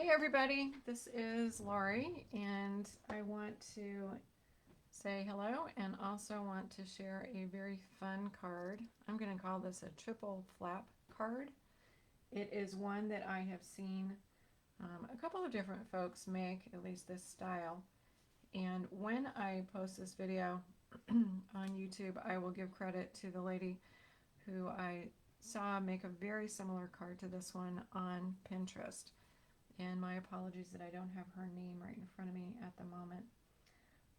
Hey everybody, this is Laurie, and I want to say hello and also want to share a very fun card. I'm going to call this a triple flap card. It is one that I have seen a couple of different folks make, at least this style. And when I post this video on YouTube, I will give credit to the lady who I saw make a very similar card to this one on Pinterest. And my apologies that I don't have her name right in front of me at the moment.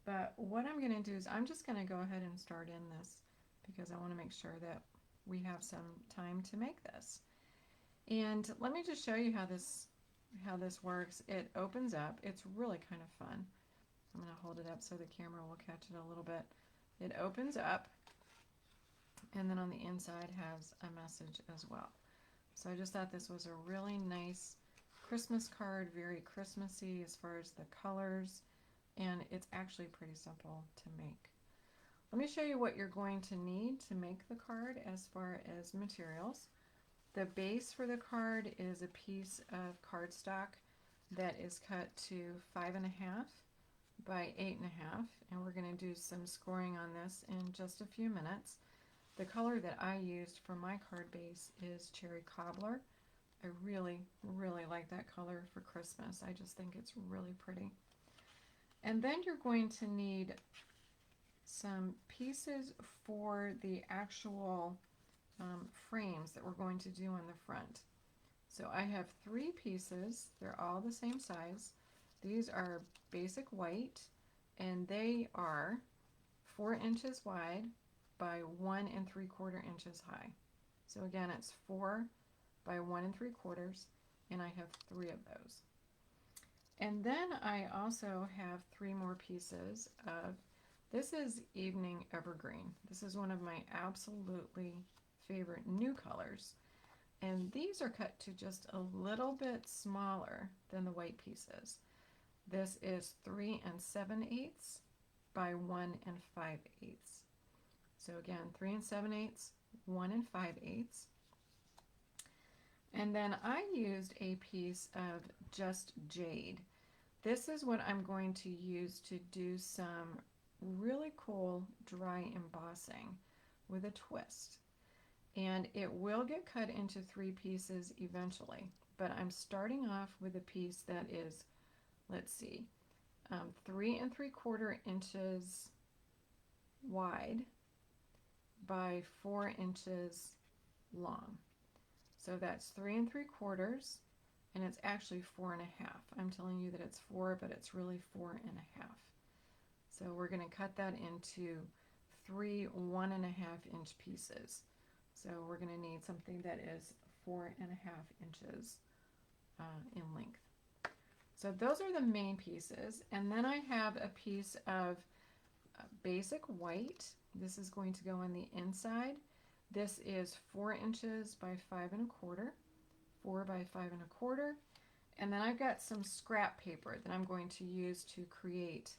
But what I'm going to do is I'm just going to go ahead and start in this because I want to make sure that we have some time to make this. And let me just show you how this works. It opens up. It's really kind of fun. I'm going to hold it up so the camera will catch it a little bit. It opens up, and then on the inside has a message as well. So I just thought this was a really nice Christmas card, very Christmassy as far as the colors, and it's actually pretty simple to make. Let me show you what you're going to need to make the card as far as materials. The base for the card is a piece of cardstock that is cut to 5.5 by 8.5, and we're going to do some scoring on this in just a few minutes. The color that I used for my card base is Cherry Cobbler. I really, really like that color for Christmas. I just think it's really pretty. And then you're going to need some pieces for the actual frames that we're going to do on the front. So I have 3 pieces. They're all the same size. These are basic white, and they are 4 inches wide by 1 3/4 inches high. So again, it's 4 by 1 3/4, and I have 3 of those. And then I also have 3 more pieces of, this is Evening Evergreen. This is one of my absolutely favorite new colors. And these are cut to just a little bit smaller than the white pieces. This is 3 7/8 by 1 5/8. So again, 3 7/8, 1 5/8. And then I used a piece of just jade. This is what I'm going to use to do some really cool dry embossing with a twist. And it will get cut into 3 pieces eventually, but I'm starting off with a piece that is, let's see, 3 3/4 inches wide by 4 inches long. So that's 3 3/4, and it's actually 4.5. I'm telling you that it's 4, but it's really 4.5. So we're going to cut that into 3 1.5-inch pieces. So we're going to need something that is 4.5 inches in length. So those are the main pieces. And then I have a piece of basic white. This is going to go on the inside. This is 4 inches by 5 1/4, 4 by 5 1/4. And then I've got some scrap paper that I'm going to use to create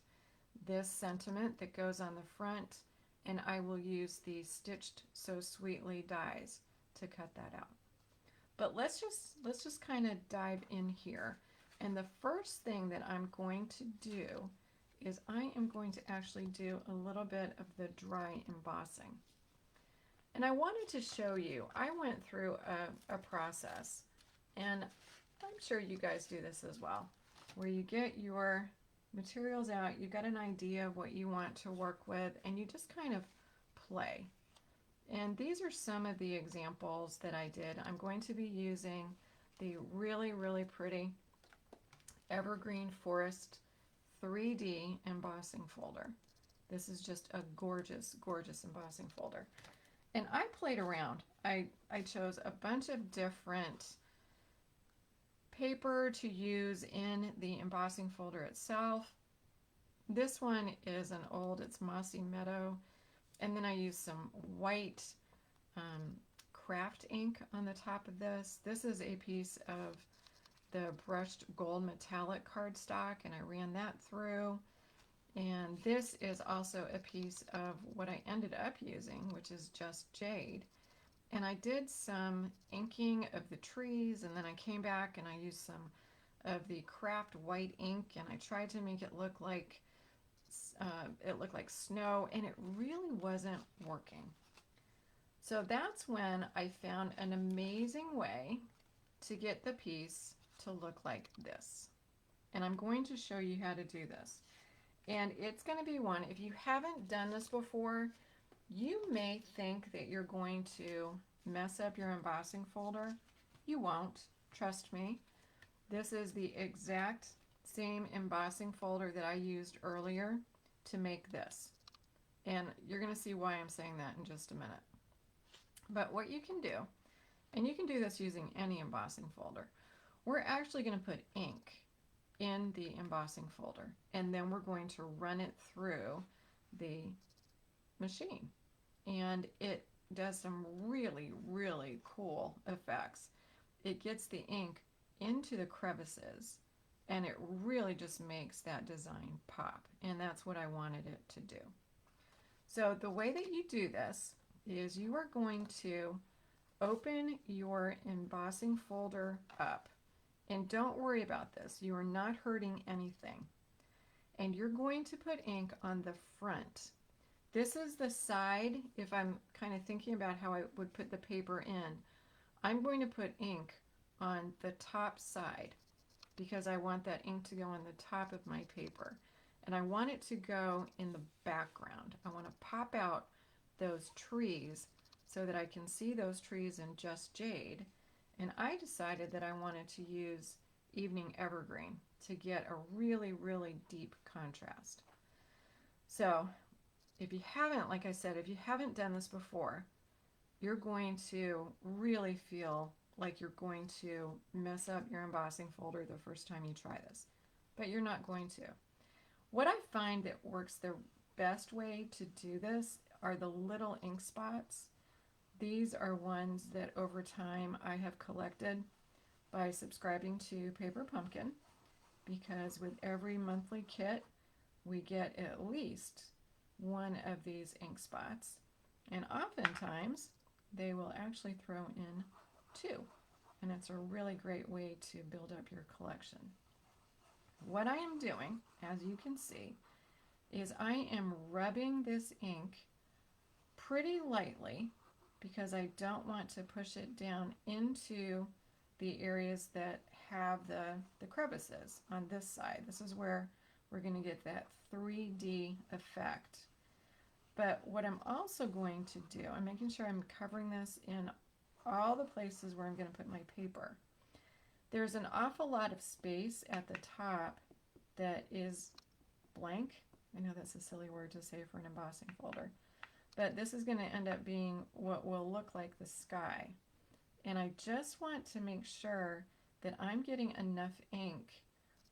this sentiment that goes on the front, and I will use the Stitched So Sweetly dies to cut that out. But let's just kind of dive in here. And the first thing that I'm going to do is I am going to actually do a little bit of the dry embossing. And I wanted to show you, I went through a process, and I'm sure you guys do this as well, where you get your materials out, you've got an idea of what you want to work with, and you just kind of play. And these are some of the examples that I did. I'm going to be using the really, really pretty Evergreen Forest 3D embossing folder. This is just a gorgeous, gorgeous embossing folder. And I played around. I chose a bunch of different paper to use in the embossing folder itself. This one is an old, it's Mossy Meadow. And then I used some white craft ink on the top of this. This is a piece of the brushed gold metallic cardstock, and I ran that through. And this is also a piece of what I ended up using, which is just jade. And I did some inking of the trees, and then I came back and I used some of the craft white ink, and I tried to make it look like snow, and it really wasn't working. So that's when I found an amazing way to get the piece to look like this. And I'm going to show you how to do this. And it's going to be one, if you haven't done this before, you may think that you're going to mess up your embossing folder. You won't, trust me. This is the exact same embossing folder that I used earlier to make this. And you're going to see why I'm saying that in just a minute. But what you can do, and you can do this using any embossing folder, we're actually going to put ink in the embossing folder, and then we're going to run it through the machine. And it does some really, really cool effects. It gets the ink into the crevices, and it really just makes that design pop, and that's what I wanted it to do. So the way that you do this is you are going to open your embossing folder up, and don't worry about this, you are not hurting anything, and you're going to put ink on the front. This is the side. If I'm kind of thinking about how I would put the paper in, I'm going to put ink on the top side because I want that ink to go on the top of my paper, and I want it to go in the background. I want to pop out those trees so that I can see those trees in Just Jade, and I decided that I wanted to use Evening Evergreen to get a really, really deep contrast. So if you haven't, like I said, if you haven't done this before, you're going to really feel like you're going to mess up your embossing folder the first time you try this, but you're not going to. What I find that works the best way to do this are the little ink spots. These are ones that over time I have collected by subscribing to Paper Pumpkin, because with every monthly kit we get at least one of these ink spots, and oftentimes they will actually throw in two, and it's a really great way to build up your collection. What I am doing, as you can see, is I am rubbing this ink pretty lightly because I don't want to push it down into the areas that have the crevices on this side. This is where we're going to get that 3D effect. But what I'm also going to do, I'm making sure I'm covering this in all the places where I'm going to put my paper. There's an awful lot of space at the top that is blank. I know that's a silly word to say for an embossing folder, but this is going to end up being what will look like the sky. And I just want to make sure that I'm getting enough ink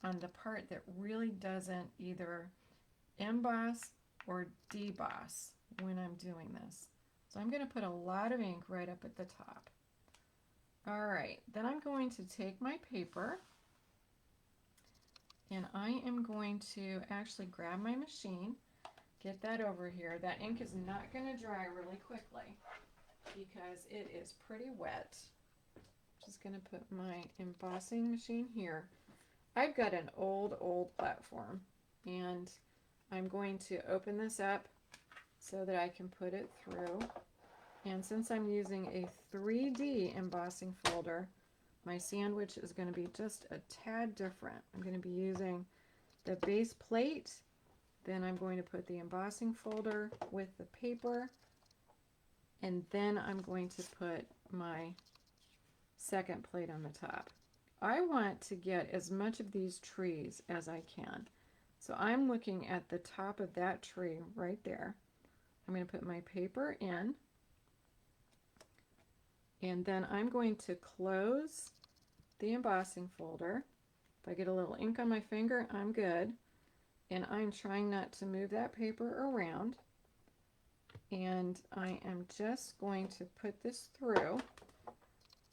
on the part that really doesn't either emboss or deboss when I'm doing this. So I'm going to put a lot of ink right up at the top. All right, then I'm going to take my paper and I am going to actually grab my machine, get that over here. That ink is not going to dry really quickly because it is pretty wet. Just going to put my embossing machine here. I've got an old platform, and I'm going to open this up so that I can put it through. And since I'm using a 3D embossing folder, my sandwich is going to be just a tad different. I'm going to be using the base plate, then I'm going to put the embossing folder with the paper, and then I'm going to put my second plate on the top. I want to get as much of these trees as I can. So I'm looking at the top of that tree right there. I'm going to put my paper in, and then I'm going to close the embossing folder. If I get a little ink on my finger, I'm good. And I'm trying not to move that paper around. And I am just going to put this through.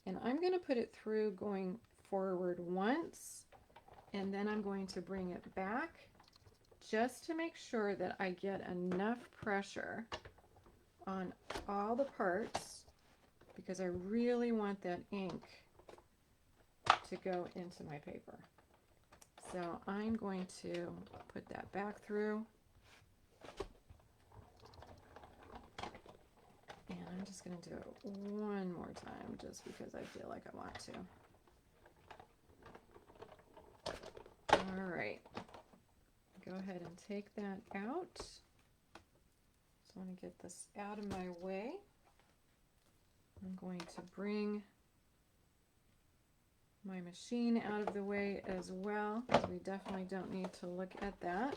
And I'm going to put it through going forward once, and then I'm going to bring it back just to make sure that I get enough pressure on all the parts, because I really want that ink to go into my paper. So I'm going to put that back through. And I'm just going to do it one more time just because I feel like I want to. All right. Go ahead and take that out. Just want to get this out of my way. I'm going to bring my machine out of the way as well, because we definitely don't need to look at that.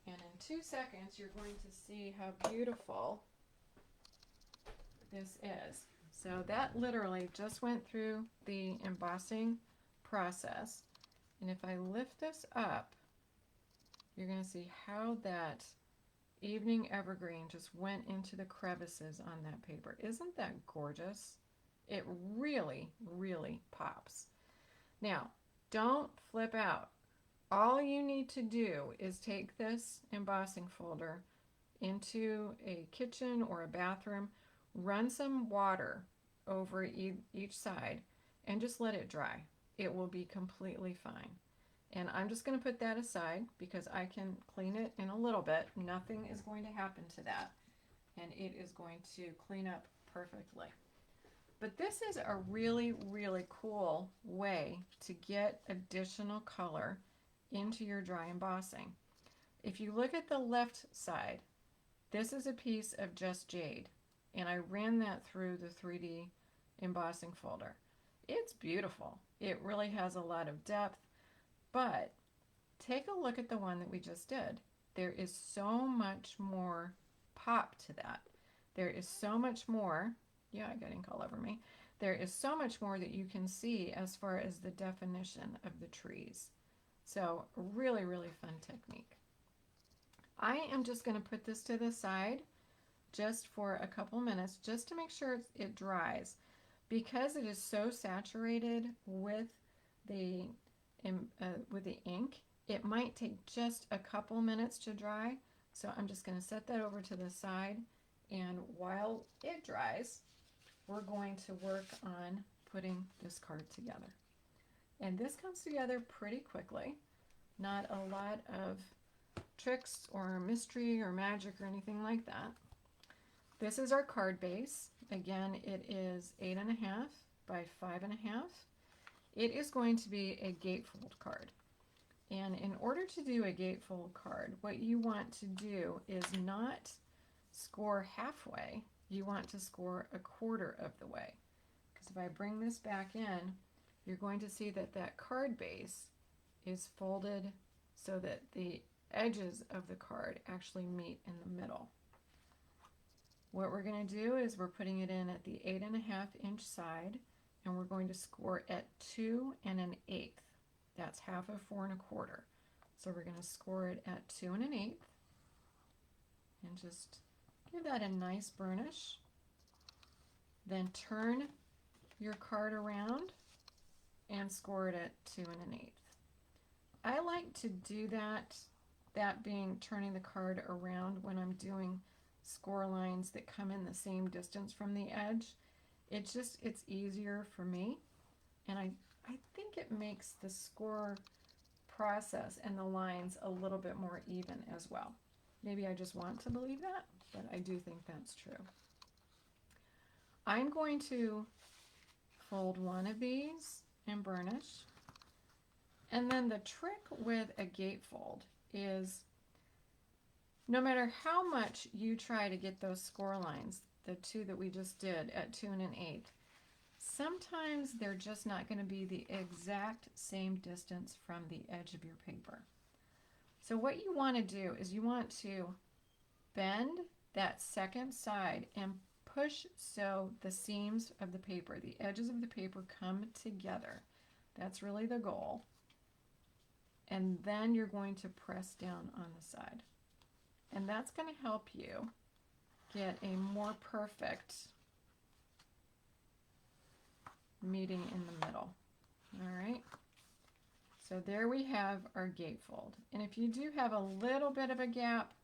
And in 2 seconds, you're going to see how beautiful this is. So that literally just went through the embossing process. And if I lift this up, you're going to see how that evening evergreen just went into the crevices on that paper. Isn't that gorgeous? It really, really pops. Now, don't flip out. All you need to do is take this embossing folder into a kitchen or a bathroom, run some water over each side, and just let it dry. It will be completely fine. And I'm just going to put that aside because I can clean it in a little bit. Nothing is going to happen to that, and it is going to clean up perfectly. But this is a really, really cool way to get additional color into your dry embossing. If you look at the left side, this is a piece of Just Jade, and I ran that through the 3D embossing folder. It's beautiful. It really has a lot of depth, but take a look at the one that we just did. There is so much more pop to that. There is so much more. Yeah, I got ink all over me. There is so much more that you can see as far as the definition of the trees. So really, really fun technique. I am just going to put this to the side just for a couple minutes just to make sure it dries. Because it is so saturated with the ink, it might take just a couple minutes to dry. So I'm just going to set that over to the side, and while it dries, we're going to work on putting this card together. And this comes together pretty quickly. Not a lot of tricks or mystery or magic or anything like that. This is our card base. Again, it is 8.5 by 5.5. It is going to be a gatefold card. And in order to do a gatefold card, what you want to do is not score halfway. You want to score a quarter of the way. Because if I bring this back in, you're going to see that that card base is folded so that the edges of the card actually meet in the middle. What we're going to do is we're putting it in at the 8.5 inch side, and we're going to score at 2 1/8. That's half of 4 1/4. So we're going to score it at 2 1/8 and just give that a nice burnish. Then turn your card around and score it at 2 1/8. I like to do that being turning the card around when I'm doing score lines that come in the same distance from the edge. It's easier for me, and I think it makes the score process and the lines a little bit more even as well. Maybe I just want to believe that, but I do think that's true. I'm going to fold one of these and burnish. And then the trick with a gatefold is no matter how much you try to get those score lines, the two that we just did at 2 1/8, sometimes they're just not going to be the exact same distance from the edge of your paper. So what you want to do is you want to bend that second side and push so the seams of the paper, the edges of the paper, come together. That's really the goal. And then you're going to press down on the side. And that's going to help you get a more perfect meeting in the middle. All right. So there we have our gatefold. And if you do have a little bit of a gap,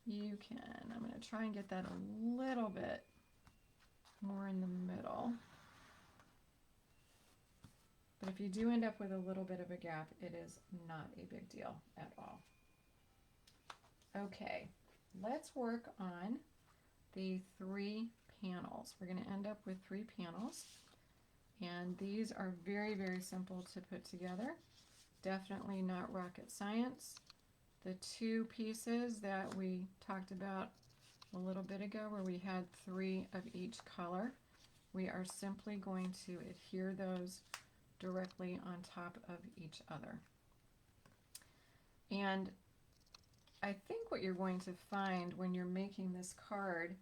you can. I'm going to try and get that a little bit more in the middle. But if you do end up with a little bit of a gap, it is not a big deal at all. Okay, let's work on the 3 panels. We're going to end up with 3 panels, and these are very, very simple to put together. Definitely not rocket science. The 2 pieces that we talked about a little bit ago, where we had 3 of each color, we are simply going to adhere those directly on top of each other. And I think what you're going to find when you're making this card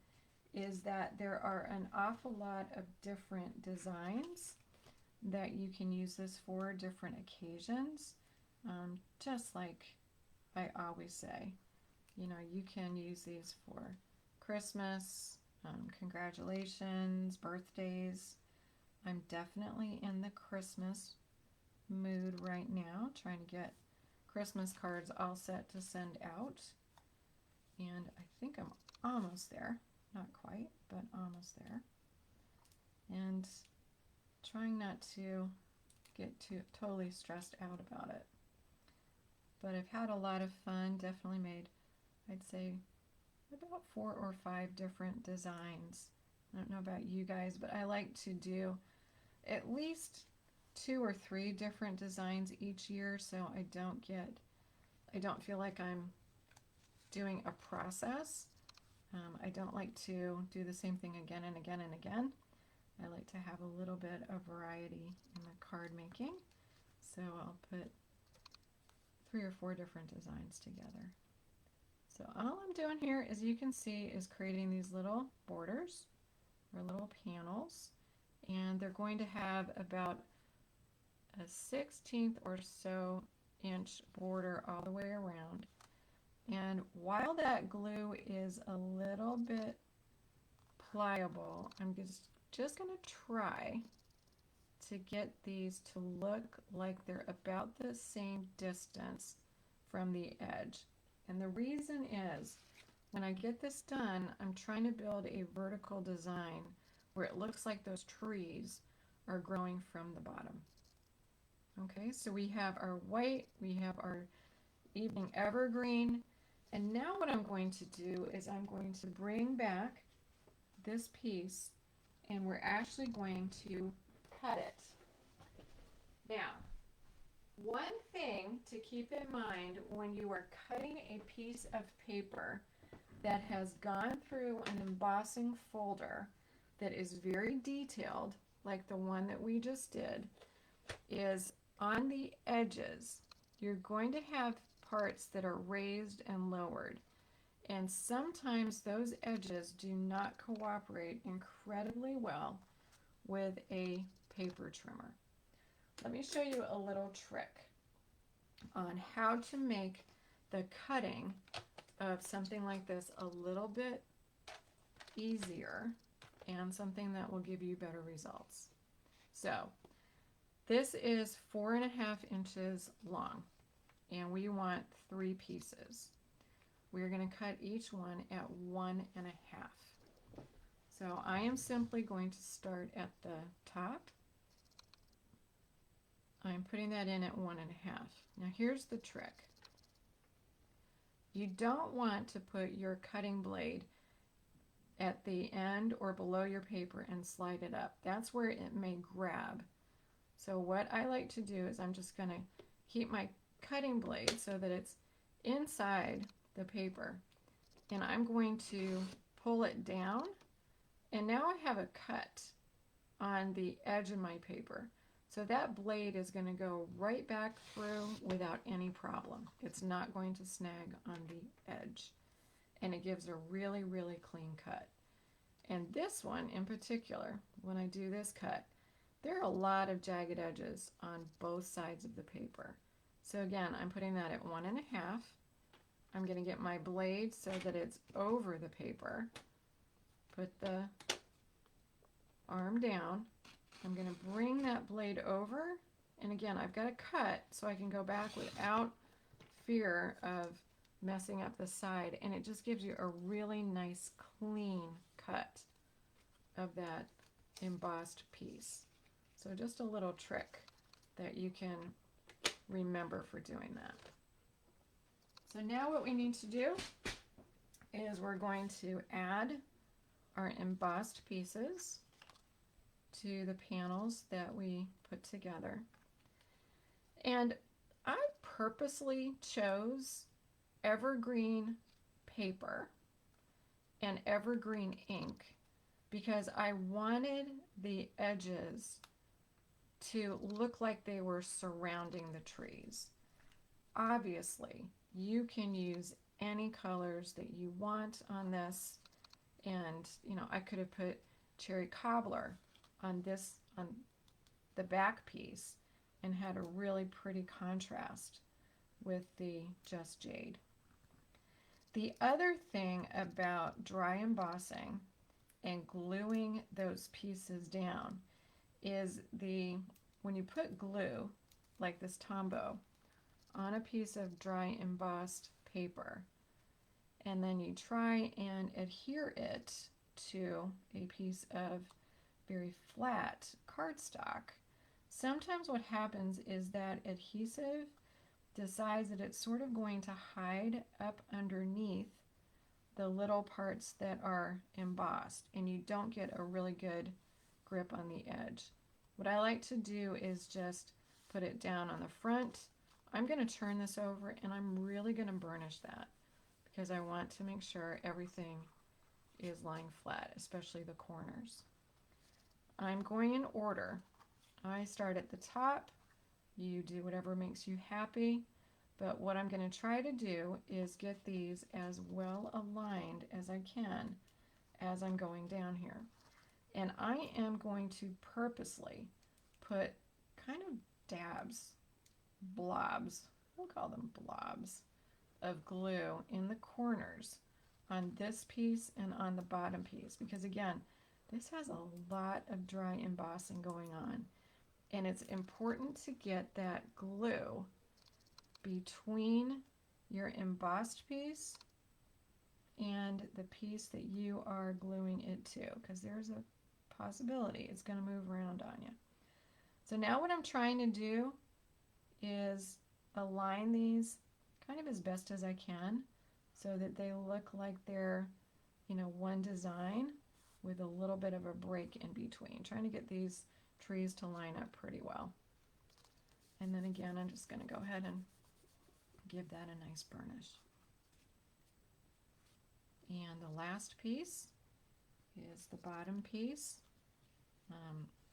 is that there are an awful lot of different designs that you can use this for, different occasions. Just like I always say, you know, you can use these for Christmas, congratulations, birthdays. I'm definitely in the Christmas mood right now, trying to get Christmas cards all set to send out. And I think I'm almost there. Not quite, but almost there. And trying not to get totally stressed out about it. But I've had a lot of fun, definitely made, I'd say, about 4 or 5 different designs. I don't know about you guys, but I like to do at least 2 or 3 different designs each year, so I don't feel like I'm doing a process. I don't like to do the same thing again and again and again. I like to have a little bit of variety in the card making, so I'll put 3 or 4 different designs together. So all I'm doing here, as you can see, is creating these little borders or little panels, and they're going to have about a 1/16 or so inch border all the way around. And while that glue is a little bit pliable, I'm just going to try to get these to look like they're about the same distance from the edge. And the reason is, when I get this done, I'm trying to build a vertical design where it looks like those trees are growing from the bottom. Okay, so we have our white, we have our evening evergreen, and now what I'm going to do is I'm going to bring back this piece, and we're actually going to cut it. Now, one thing to keep in mind when you are cutting a piece of paper that has gone through an embossing folder that is very detailed, like the one that we just did, is on the edges, you're going to have parts that are raised and lowered. And sometimes those edges do not cooperate incredibly well with a paper trimmer. Let me show you a little trick on how to make the cutting of something like this a little bit easier and something that will give you better results. So this is 4.5 inches long, and we want 3 pieces. We're going to cut each one at 1.5. So I am simply going to start at the top. I'm putting that in at 1.5. Now here's the trick. You don't want to put your cutting blade at the end or below your paper and slide it up. That's where it may grab. So what I like to do is I'm just going to keep my cutting blade so that it's inside the paper, and I'm going to pull it down, and now I have a cut on the edge of my paper. So that blade is going to go right back through without any problem. It's not going to snag on the edge, and it gives a really, really clean cut. And this one in particular, when I do this cut, there are a lot of jagged edges on both sides of the paper. So again, I'm putting that at 1.5. I'm going to get my blade so that it's over the paper. Put the arm down. I'm going to bring that blade over, and again, I've got a cut so I can go back without fear of messing up the side, and it just gives you a really nice clean cut of that embossed piece. So just a little trick that you can remember for doing that. So now what we need to do is we're going to add our embossed pieces to the panels that we put together. And I purposely chose evergreen paper and evergreen ink because I wanted the edges to look like they were surrounding the trees. Obviously, you can use any colors that you want on this, and I could have put cherry cobbler on the back piece and had a really pretty contrast with the Just Jade. The other thing about dry embossing and gluing those pieces down is when you put glue, like this Tombow, on a piece of dry embossed paper, and then you try and adhere it to a piece of very flat cardstock, sometimes what happens is that adhesive decides that it's sort of going to hide up underneath the little parts that are embossed, and you don't get a really good grip on the edge. What I like to do is just put it down on the front. I'm going to turn this over, and I'm really going to burnish that because I want to make sure everything is lying flat, especially the corners. I'm going in order. I start at the top. You do whatever makes you happy, but what I'm going to try to do is get these as well aligned as I can as I'm going down here. And I am going to purposely put kind of dabs, blobs, we'll call them blobs, of glue in the corners on this piece and on the bottom piece, because again, this has a lot of dry embossing going on, and it's important to get that glue between your embossed piece and the piece that you are gluing it to, because there's a possibility it's going to move around on you. So now what I'm trying to do is align these kind of as best as I can so that they look like they're, one design with a little bit of a break in between, trying to get these trees to line up pretty well. And then again, I'm just going to go ahead and give that a nice burnish. And the last piece is the bottom piece.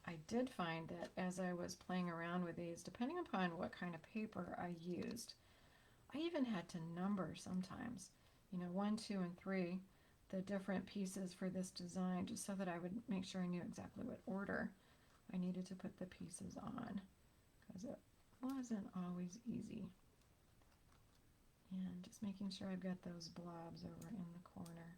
I did find that as I was playing around with these, depending upon what kind of paper I used, I even had to number sometimes, 1, 2, and 3, the different pieces for this design, just so that I would make sure I knew exactly what order I needed to put the pieces on, because it wasn't always easy. And just making sure I've got those blobs over in the corner.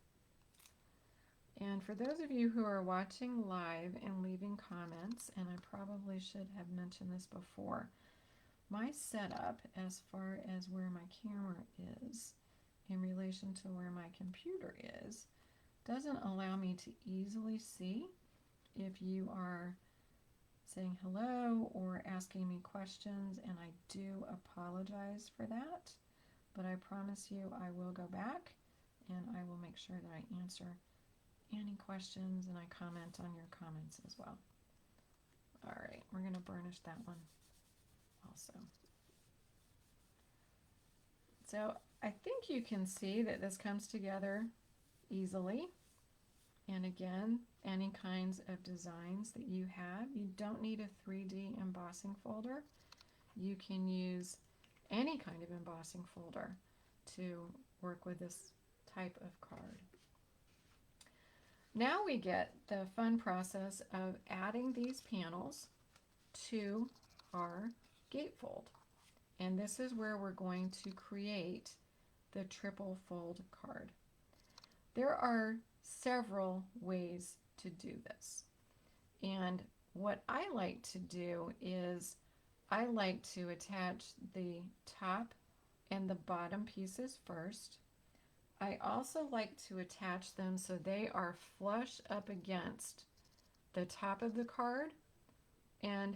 And for those of you who are watching live and leaving comments, and I probably should have mentioned this before, my setup as far as where my camera is in relation to where my computer is doesn't allow me to easily see if you are saying hello or asking me questions, and I do apologize for that, but I promise you I will go back and I will make sure that I answer any questions and I comment on your comments as well. All right, we're going to burnish that one also. So I think you can see that this comes together easily. And again, any kinds of designs that you have, you don't need a 3D embossing folder. You can use any kind of embossing folder to work with this type of card. Now we get the fun process of adding these panels to our gatefold. And this is where we're going to create the triple fold card. There are several ways to do this. And what I like to do is I like to attach the top and the bottom pieces first. I also like to attach them so they are flush up against the top of the card and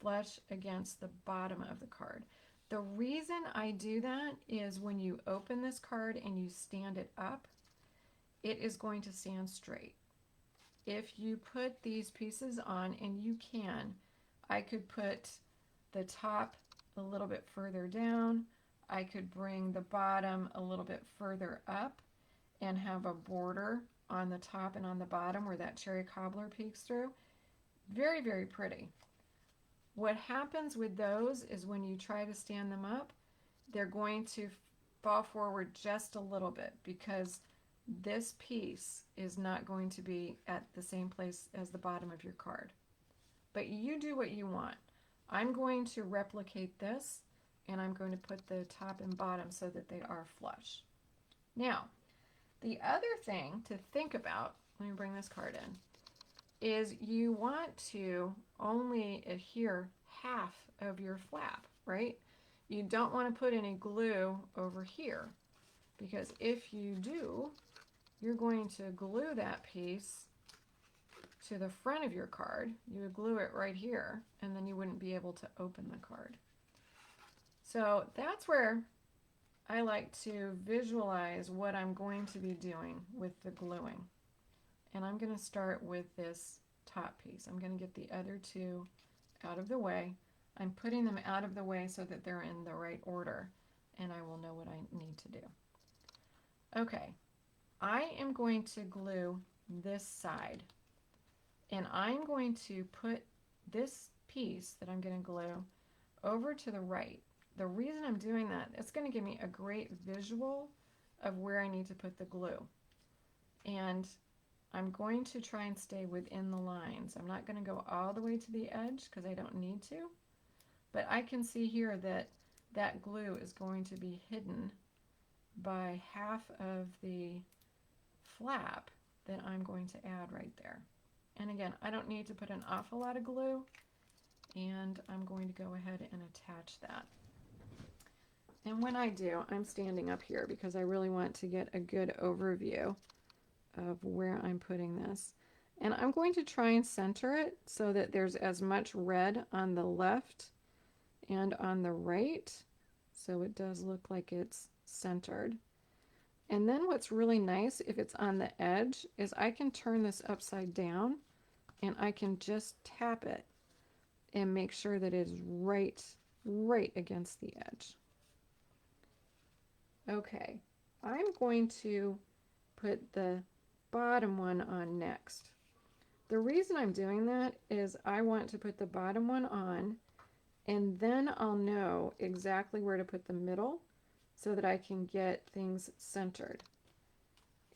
flush against the bottom of the card. The reason I do that is when you open this card and you stand it up, it is going to stand straight. If you put these pieces on, and you can, I could put the top a little bit further down. I could bring the bottom a little bit further up and have a border on the top and on the bottom where that cherry cobbler peeks through. Very, very pretty. What happens with those is when you try to stand them up, they're going to fall forward just a little bit because this piece is not going to be at the same place as the bottom of your card. But you do what you want. I'm going to replicate this, and I'm going to put the top and bottom so that they are flush. Now, the other thing to think about, let me bring this card in, is you want to only adhere half of your flap, right? You don't want to put any glue over here, because if you do, you're going to glue that piece to the front of your card. You would glue it right here, and then you wouldn't be able to open the card. So that's where I like to visualize what I'm going to be doing with the gluing. And I'm going to start with this top piece. I'm going to get the other two out of the way. I'm putting them out of the way so that they're in the right order, and I will know what I need to do. Okay, I am going to glue this side, and I'm going to put this piece that I'm going to glue over to the right. The reason I'm doing that, it's going to give me a great visual of where I need to put the glue. And I'm going to try and stay within the lines. I'm not going to go all the way to the edge because I don't need to. But I can see here that that glue is going to be hidden by half of the flap that I'm going to add right there. And again, I don't need to put an awful lot of glue, and I'm going to go ahead and attach that. And when I do, I'm standing up here because I really want to get a good overview of where I'm putting this. And I'm going to try and center it so that there's as much red on the left and on the right, so it does look like it's centered. And then what's really nice, if it's on the edge, is I can turn this upside down and I can just tap it and make sure that it is right against the edge. Okay, I'm going to put the bottom one on next. The reason I'm doing that is I want to put the bottom one on, and then I'll know exactly where to put the middle so that I can get things centered.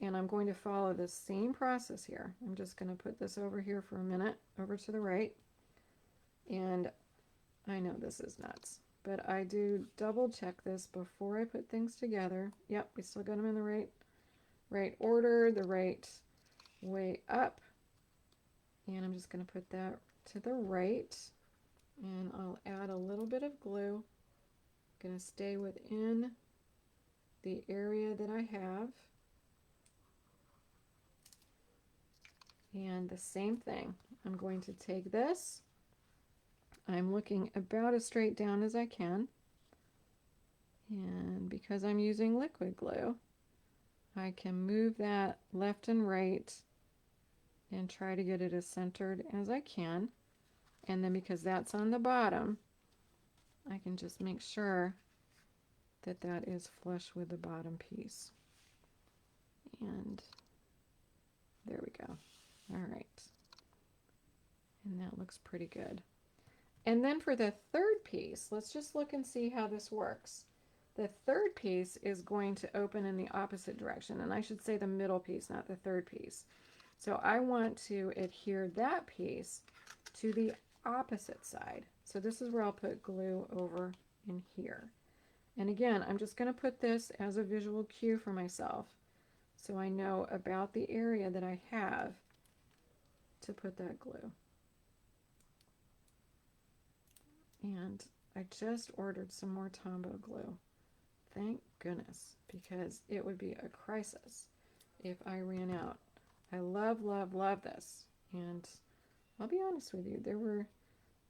And I'm going to follow the same process here. I'm just going to put this over here for a minute, over to the right. And I know this is nuts, but I do double check this before I put things together. Yep, we still got them in the right order, the right way up. And I'm just going to put that to the right, and I'll add a little bit of glue. I'm going to stay within the area that I have. And the same thing, I'm going to take this. I'm looking about as straight down as I can. And because I'm using liquid glue, I can move that left and right and try to get it as centered as I can. And then because that's on the bottom, I can just make sure that that is flush with the bottom piece. And there we go. All right. And that looks pretty good. And then for the third piece, let's just look and see how this works. The third piece is going to open in the opposite direction, and I should say the middle piece, not the third piece. So I want to adhere that piece to the opposite side. So this is where I'll put glue over in here. And again, I'm just going to put this as a visual cue for myself so I know about the area that I have to put that glue. And I just ordered some more Tombow glue. Thank goodness, because it would be a crisis if I ran out. I love this. And I'll be honest with you, there were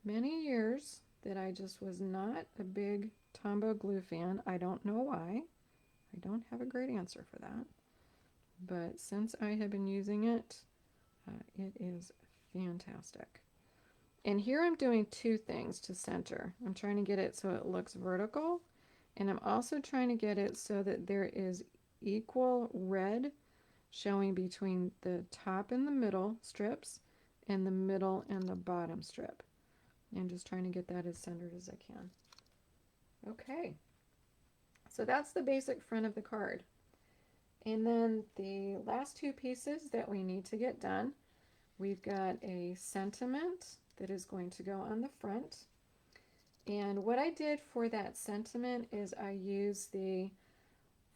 many years that I just was not a big Tombow glue fan. I don't know why. I don't have a great answer for that. But since I have been using it, it is fantastic. And here I'm doing two things to center. I'm trying to get it so it looks vertical, and I'm also trying to get it so that there is equal red showing between the top and the middle strips and the middle and the bottom strip. And just trying to get that as centered as I can. Okay, so that's the basic front of the card. And then the last two pieces that we need to get done, we've got a sentiment that is going to go on the front. And what I did for that sentiment is I used the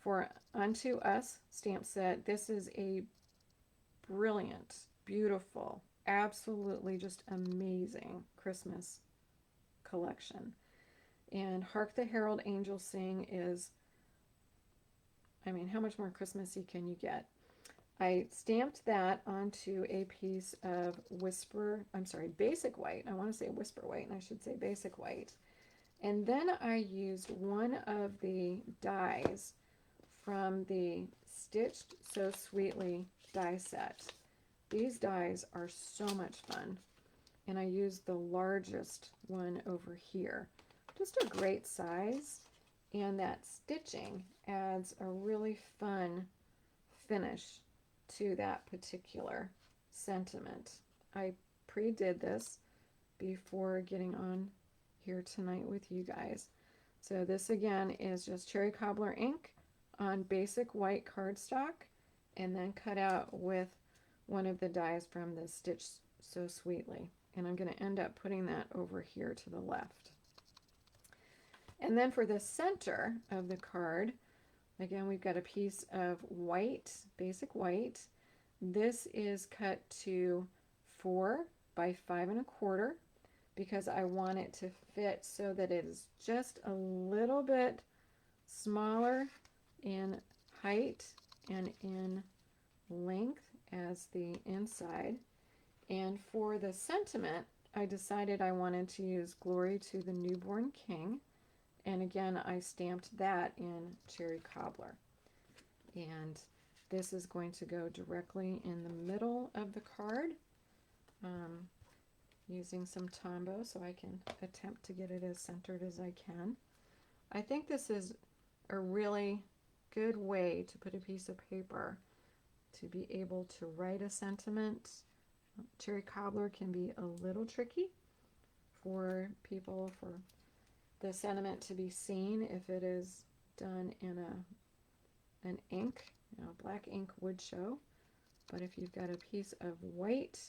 For Unto Us stamp set. This is a brilliant, beautiful, absolutely just amazing Christmas collection. And Hark the Herald Angels Sing is, I mean, how much more Christmassy can you get? I stamped that onto a piece of basic white. I want to say whisper white, and I should say basic white. And then I used one of the dies from the Stitched So Sweetly die set. These dies are so much fun. And I used the largest one over here. Just a great size. And that stitching adds a really fun finish to that particular sentiment. I pre-did this before getting on here tonight with you guys. So this again is just cherry cobbler ink on basic white cardstock and then cut out with one of the dies from the Stitch So Sweetly. And I'm going to end up putting that over here to the left. And then for the center of the card, again, we've got a piece of white, basic white. This is cut to 4 by 5 1/4 because I want it to fit so that it is just a little bit smaller in height and in length as the inside. And for the sentiment, I decided I wanted to use Glory to the Newborn King. And again, I stamped that in cherry cobbler. And this is going to go directly in the middle of the card, using some Tombow so I can attempt to get it as centered as I can. I think this is a really good way to put a piece of paper to be able to write a sentiment. Cherry cobbler can be a little tricky for people, for the sentiment to be seen if it is done in an ink. Black ink would show, but if you've got a piece of white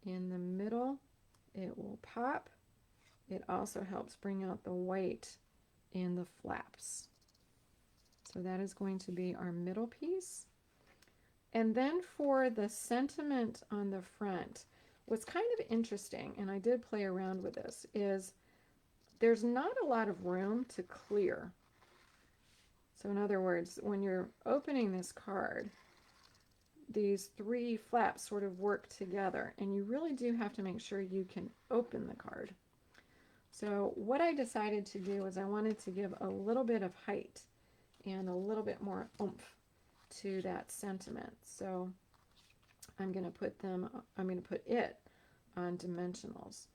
in the middle, it will pop. It also helps bring out the white in the flaps. So that is going to be our middle piece. And then for the sentiment on the front, what's kind of interesting, and I did play around with this, is there's not a lot of room to clear. So in other words, when you're opening this card, these three flaps sort of work together, and you really do have to make sure you can open the card. So what I decided to do is I wanted to give a little bit of height and a little bit more oomph to that sentiment. So I'm going to put it on dimensionals.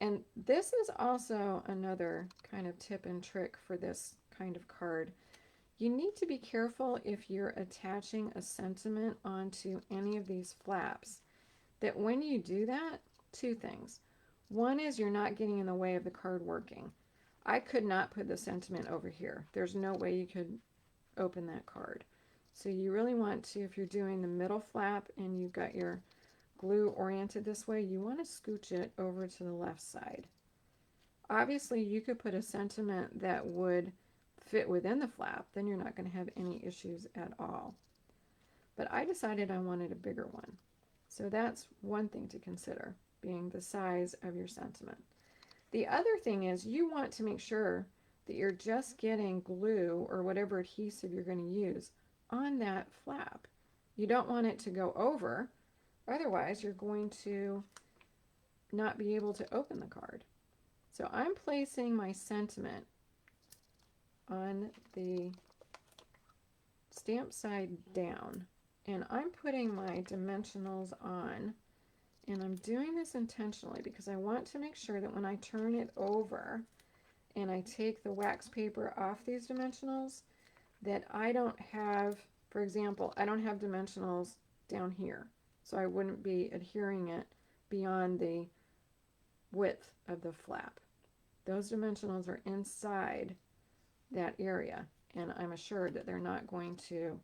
And this is also another kind of tip and trick for this kind of card. You need to be careful if you're attaching a sentiment onto any of these flaps, that when you do that, two things. One is you're not getting in the way of the card working. I could not put the sentiment over here. There's no way you could open that card. So you really want to, if you're doing the middle flap and you've got your glue oriented this way, you want to scooch it over to the left side. Obviously, you could put a sentiment that would fit within the flap, then you're not going to have any issues at all. But I decided I wanted a bigger one. So that's one thing to consider, being the size of your sentiment. The other thing is you want to make sure that you're just getting glue or whatever adhesive you're going to use on that flap. You don't want it to go over, otherwise you're going to not be able to open the card. So I'm placing my sentiment on the stamp side down, and I'm putting my dimensionals on, and I'm doing this intentionally because I want to make sure that when I turn it over and I take the wax paper off these dimensionals, that I don't have, for example, I don't have dimensionals down here, so I wouldn't be adhering it beyond the width of the flap. Those dimensionals are inside that area, and I'm assured that they're not going to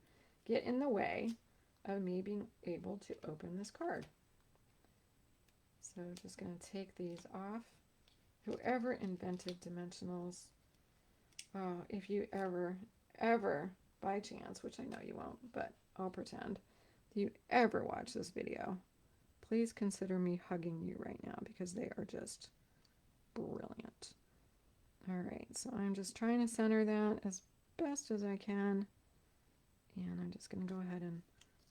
get in the way of me being able to open this card. So just going to take these off. Whoever invented dimensionals, if you ever, by chance, which I know you won't, but I'll pretend, if you ever watch this video, please consider me hugging you right now because they are just brilliant. All right, so I'm just trying to center that as best as I can, and I'm just going to go ahead and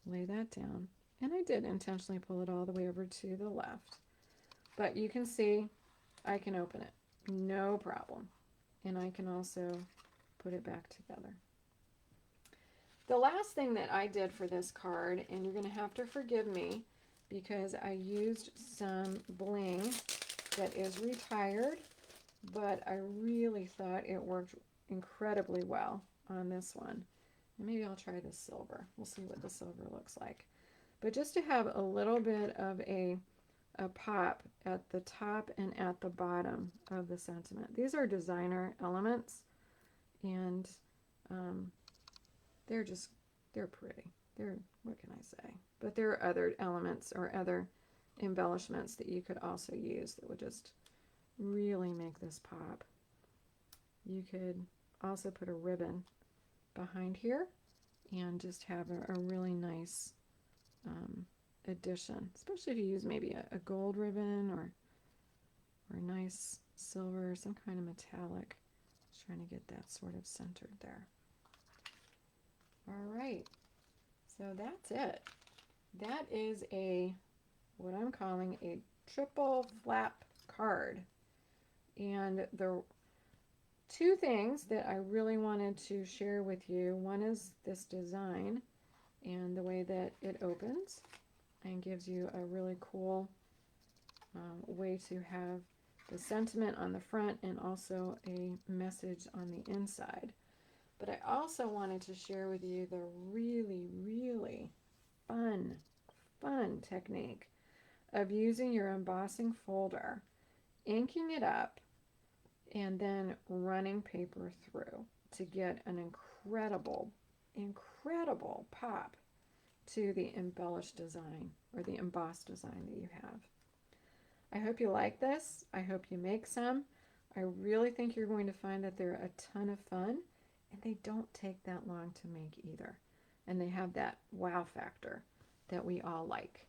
lay that down. And I did intentionally pull it all the way over to the left, but you can see I can open it, no problem. And I can also put it back together. The last thing that I did for this card, and you're going to have to forgive me because I used some bling that is retired, but I really thought it worked incredibly well on this one. And maybe I'll try the silver. We'll see what the silver looks like. But just to have a little bit of a pop at the top and at the bottom of the sentiment. These are designer elements, and they're pretty. What can I say? But there are other elements or other embellishments that you could also use that would just really make this pop. You could also put a ribbon behind here and just have a really nice addition, especially if you use maybe a gold ribbon or a nice silver, some kind of metallic. Just trying to get that sort of centered there. All right, so that's it. That is what I'm calling a triple flap card. And the two things that I really wanted to share with you, one is this design and the way that it opens and gives you a really cool way to have the sentiment on the front and also a message on the inside. But I also wanted to share with you the really, really fun technique of using your embossing folder, inking it up, and then running paper through to get an incredible pop to the embellished design or the embossed design that you have. I hope you like this. I hope you make some. I really think you're going to find that they're a ton of fun, and they don't take that long to make either. And they have that wow factor that we all like.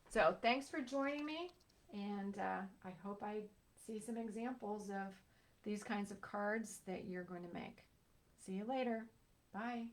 So thanks for joining me, and I hope I see some examples of these kinds of cards that you're going to make. See you later. Bye.